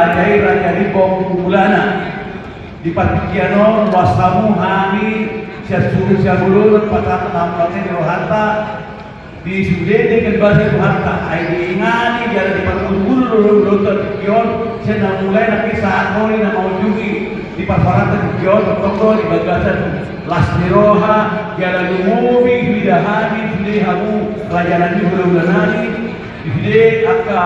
rajai raja di Bulana di Patikiano wasamu hami siasuru siabulur patrat namlane di Rohanta di Sudene kan bahasa Rohanta ai diingani jalan di Parungulu Rotan Kion saya mulai nanti saat nori na maujugi di Parfarata di Kion toko di Bagasan Lasniroha jalan umubi hidahani sudah hamu rajalan di Bulanani di akka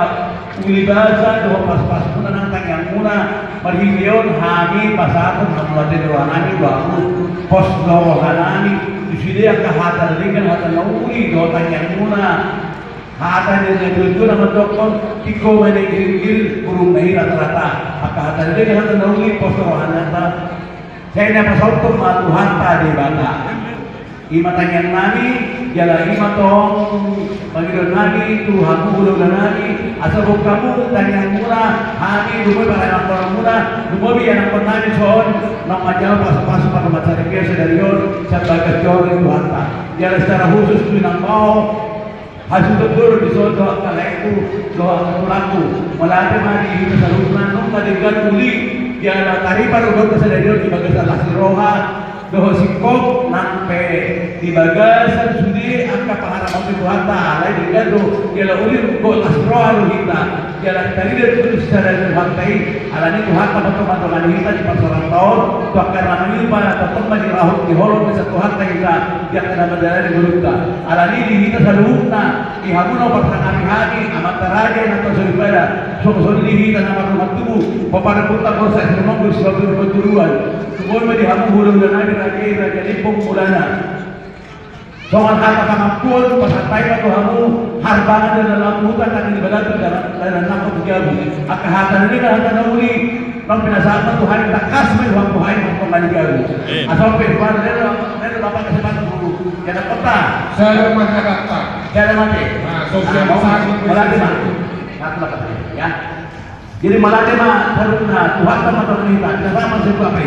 ulibaza do pas-pas pun nang tangyang muna marhiyon hagi pasapun hamulate doanani bahu pos dohanani disini akka hatan dengan hatan nauli do tangyang muna hatan dengan tujuan nama dokon tiko mene gil burung nahi rata-rata akka hatan dengan hatan nauli pos dohanata saya na pasautum matuhan tadi bata ima tangyang nami jala ima tong Panginoon namin, Tuhan mo ulo na namin, asabog kamu, tanyang muna, hami, lumay para ng muna, lumabi ang pag namin soon, ng madyaw, pasok-pasok para matsaripya sa daliyon, sa bagasyon ng Tuhan ta. Diyan secara khusus tuwin ang mau, hasutapuro di soon doa kalaiku, doa katulaku, malate mali ito sa lunan, nung kaligyan uli, diyan taripan ugot sa daliyon, ibagas ang Lasniroha, doho sikop nampe di bagasan sudi angka paharapan di Tuhan alai di gado jala ulir go Lasniroha hita jala tadi dia tulis secara Tuhan tai alani Tuhan teman-teman hita di pasaran tahun tu akan namanya pada tetap di rahut di holong di Tuhan tai hita yang kena menjalani di gurukta alani di hita salukna ihamuno pasang hati amat teraja atau suribada sok-sok di hita nama rumah tubuh papada putar kosa semua bersuatu berturuan semua di hamu hulung dan ada raja Lipong Bulana soal kata kemampuan pasatay na to hamu harbangan na nalamutan at inibalado na nakapagyabu at kahatan nila hatan na uli ng pinasaan na Tuhan yung takas may huwag buhay ng pangaligabu asal pehwan nila bapak kasipan guru kaya kota saya masyarakat kaya mati sosialisasi malati ma ya jadi malati ma Tuhan teman-teman kita sama siapa